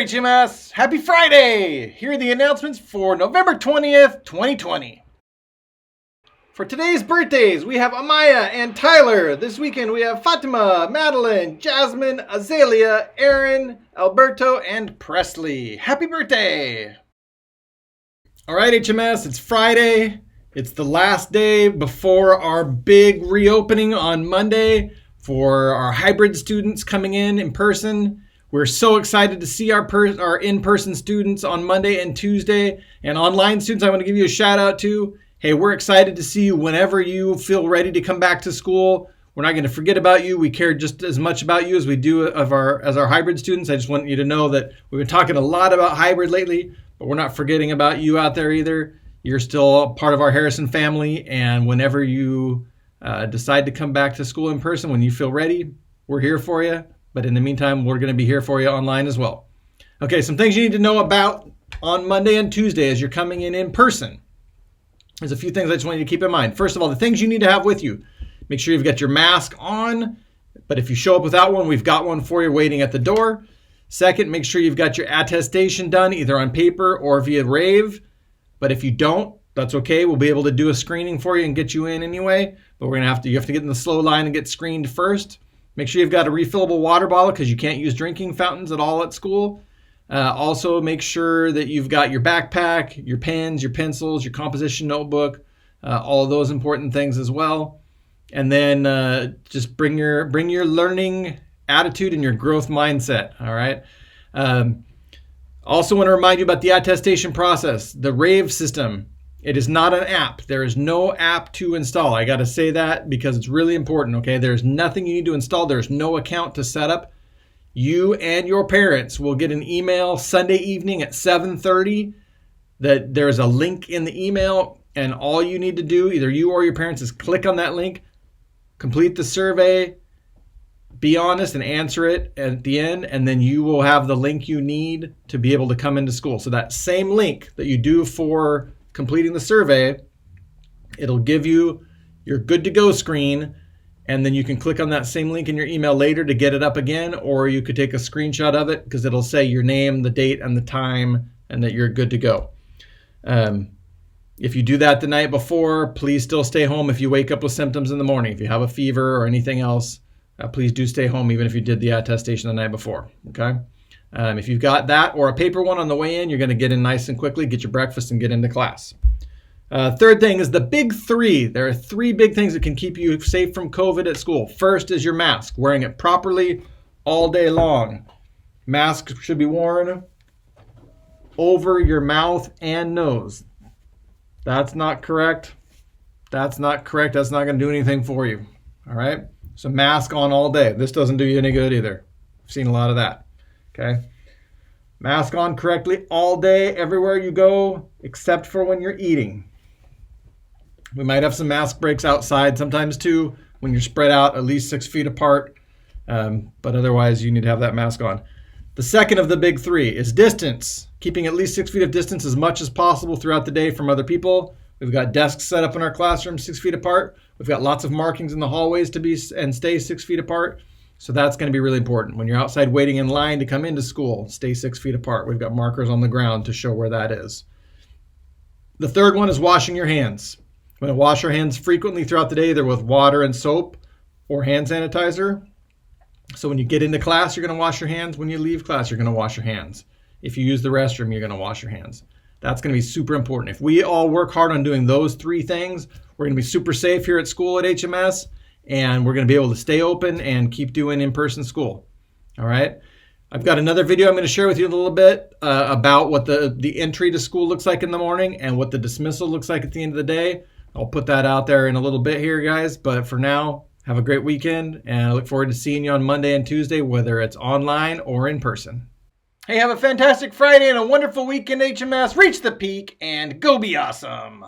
there, HMS. Happy Friday. Here are the announcements for November 20th, 2020. For today's birthdays, we have Amaya and Tyler. This weekend, we have Fatima, Madeline, Jasmine, Azalea, Aaron, Alberto, and Presley. Happy birthday. All right, HMS, it's Friday. It's the last day before our big reopening on Monday for our hybrid students coming in person. We're so excited to see our in-person students on Monday and Tuesday. And online students, I want to give you a shout out to. Hey, we're excited to see you whenever you feel ready to come back to school. We're not going to forget about you. We care just as much about you as we do as our hybrid students. I just want you to know that we've been talking a lot about hybrid lately, but we're not forgetting about you out there either. You're still part of our Harrison family, and whenever you decide to come back to school in person, when you feel ready, we're here for you. But in the meantime, we're going to be here for you online as well. Okay, some things you need to know about on Monday and Tuesday as you're coming in person. There's a few things I just want you to keep in mind. First of all, the things you need to have with you. Make sure you've got your mask on, but if you show up without one, we've got one for you waiting at the door. Second, make sure you've got your attestation done either on paper or via Rave. But if you don't, that's okay. We'll be able to do a screening for you and get you in anyway. But you have to get in the slow line and get screened first. Make sure you've got a refillable water bottle because you can't use drinking fountains at all at school. Also, make sure that you've got your backpack, your pens, your pencils, your composition notebook, all of those important things as well. And then just bring your learning attitude and your growth mindset. All right. Also want to remind you about the attestation process, the Rave system. It is not an app. There is no app to install. I got to say that because it's really important, okay? There's nothing you need to install. There's no account to set up. You and your parents will get an email Sunday evening at 7:30 that there's a link in the email, and all you need to do, either you or your parents, is click on that link, complete the survey, be honest and answer it at the end, and then you will have the link you need to be able to come into school. So that same link that you do for completing the survey, it'll give you your good to go screen, and then you can click on that same link in your email later to get it up again, or you could take a screenshot of it because it'll say your name, the date, and the time, and that you're good to go. If you do that the night before, please still stay home if you wake up with symptoms in the morning. If you have a fever or anything else, please do stay home even if you did the attestation the night before, okay? If you've got that or a paper one on the way in, you're going to get in nice and quickly, get your breakfast, and get into class. Third thing is the big three. There are three big things that can keep you safe from COVID at school. First is your mask, wearing it properly all day long. Mask should be worn over your mouth and nose. That's not correct. That's not correct. That's not going to do anything for you. All right? So mask on all day. This doesn't do you any good either. I've seen a lot of that. Okay? Mask on correctly all day, everywhere you go, except for when you're eating. We might have some mask breaks outside sometimes too, when you're spread out at least 6 feet apart. But otherwise, you need to have that mask on. The second of the big three is distance. Keeping at least 6 feet of distance as much as possible throughout the day from other people. We've got desks set up in our classroom 6 feet apart. We've got lots of markings in the hallways to be and stay 6 feet apart. So that's going to be really important. When you're outside waiting in line to come into school, stay 6 feet apart. We've got markers on the ground to show where that is. The third one is washing your hands. We're going to wash our hands frequently throughout the day, either with water and soap or hand sanitizer. So when you get into class, you're going to wash your hands. When you leave class, you're going to wash your hands. If you use the restroom, you're going to wash your hands. That's going to be super important. If we all work hard on doing those three things, we're going to be super safe here at school at HMS, and we're going to be able to stay open and keep doing in-person school. All right? I've got another video I'm going to share with you a little bit about what the entry to school looks like in the morning and what the dismissal looks like at the end of the day. I'll put that out there in a little bit here, guys. But for now, have a great weekend, and I look forward to seeing you on Monday and Tuesday, whether it's online or in person. Hey, have a fantastic Friday and a wonderful weekend, HMS. Reach the peak and go be awesome.